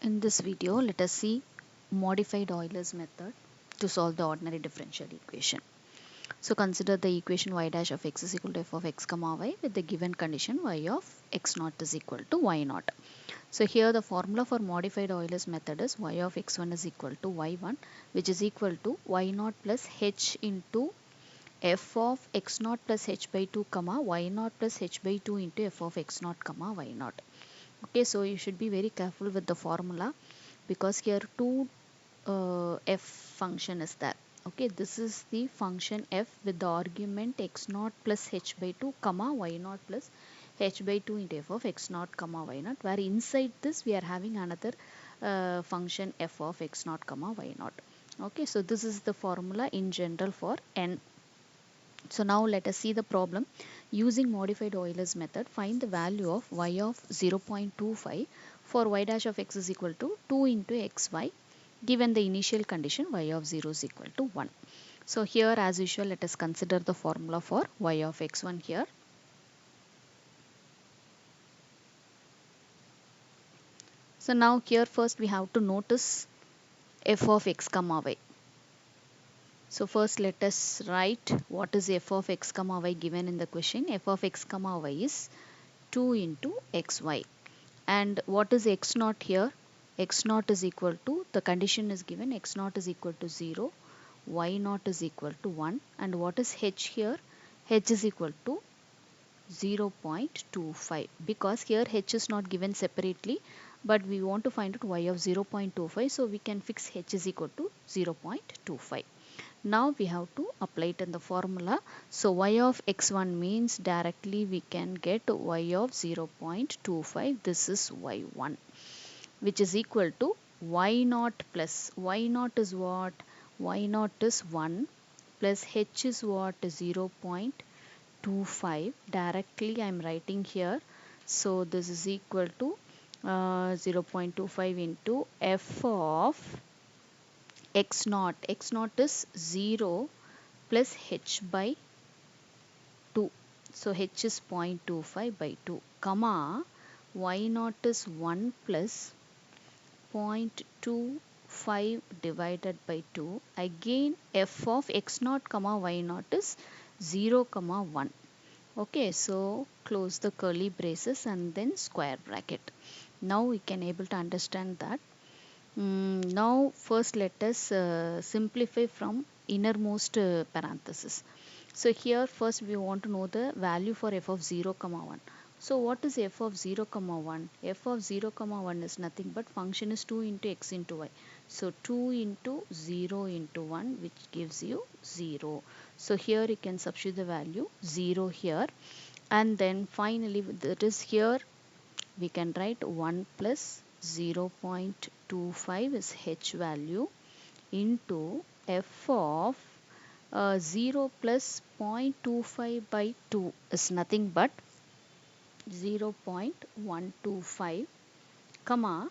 In this video, let us see modified Euler's method to solve the ordinary differential equation. So consider the equation y dash of x is equal to f of x comma y with the given condition y of x naught is equal to y naught. So here the formula for modified Euler's method is y of x1 is equal to y1, which is equal to y naught plus h into f of x naught plus h by 2 comma y naught plus h by 2 into f of x naught comma y naught. Okay, so you should be very careful with the formula because here two f function is there. Okay, this is the function f with the argument x naught plus h by 2 comma y naught plus h by 2 into f of x naught comma y naught, where inside this we are having another function f of x naught comma y naught. Okay, so this is the formula in general for n. So now let us see the problem. Using modified Euler's method, find the value of y of 0.25 for y dash of x is equal to 2 into xy given the initial condition y of 0 is equal to 1. So here as usual let us consider the formula for y of x1 here. So now here first we have to notice f of x comma y. So first let us write what is f of x comma y given in the question. F of x comma y is 2 into xy. And what is x naught here? X naught is equal to, the condition is given, x naught is equal to 0, y naught is equal to 1. And what is h here? H is equal to 0.25, because here h is not given separately, but we want to find out y of 0.25, so we can fix h is equal to 0.25. Now we have to apply it in the formula. So y of x1 means directly we can get y of 0.25. This is y1, which is equal to y naught plus y naught is what? Y naught is 1 plus h is what? 0.25. Directly I am writing here. So this is equal to 0.25 into f of x naught. X naught is 0 plus h by 2. So h is 0.25 by 2, comma y naught is 1 plus 0.25 divided by 2. Again f of x naught comma y naught is 0 comma 1. Okay, so close the curly braces and then square bracket. Now we can able to understand that. Now first let us simplify from innermost parenthesis. So here first we want to know the value for f of 0 comma 1. So what is f of 0 comma 1? F of 0 comma 1 is nothing but function is 2 into x into y. So 2 into 0 into 1, which gives you 0. So here you can substitute the value 0 here, and then finally that is here we can write 1 plus 0.25 is h value into f of 0 plus 0.25 by 2 is nothing but 0.125, comma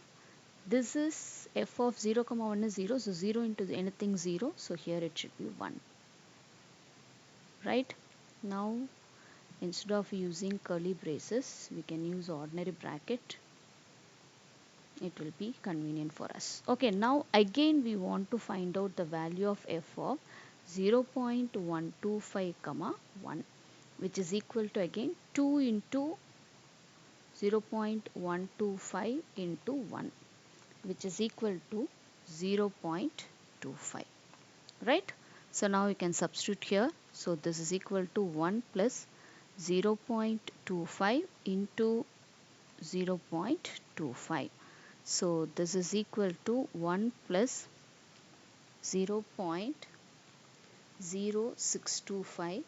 this is f of 0 comma 1 is 0, so 0 into anything 0, so here it should be 1. Right, now instead of using curly braces we can use ordinary bracket. It will be convenient for us. Okay, now again we want to find out the value of f of 0.125 comma 1, which is equal to again 2 into 0.125 into 1, which is equal to 0.25. Right, so now we can substitute here. So this is equal to 1 plus 0.25 into 0.25. So this is equal to 1 plus 0.0625.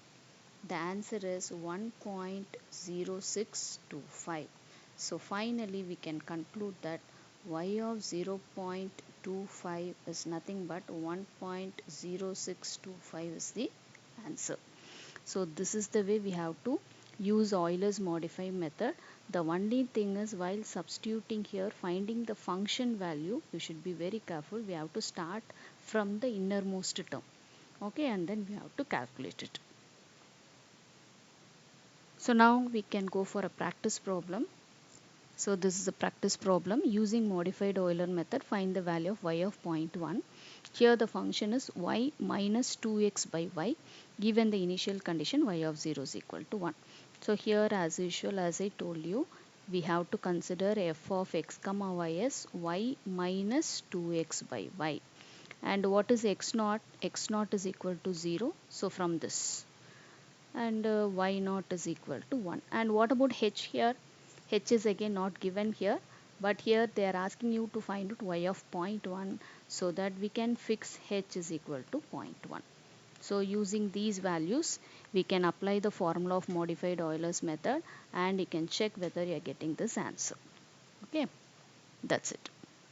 The answer is 1.0625. So finally we can conclude that y of 0.25 is nothing but 1.0625 is the answer. So this is the way we have to use Euler's modified method. The only thing is, while substituting here, finding the function value, you should be very careful. We have to start from the innermost term. Okay, and then we have to calculate it. So now we can go for a practice problem. So this is a practice problem. Using modified Euler method, find the value of y of 0.1. Here the function is y minus 2x by y, given the initial condition y of 0 is equal to 1. So here, as usual, as I told you, we have to consider f of x comma y as y minus 2x by y. And what is x naught? X naught is equal to 0. So from this, and y naught is equal to 1. And what about h here? H is again not given here, but here they are asking you to find out y of 0.1, so that we can fix h is equal to 0.1. So using these values, we can apply the formula of modified Euler's method, and you can check whether you are getting this answer. Okay, that's it.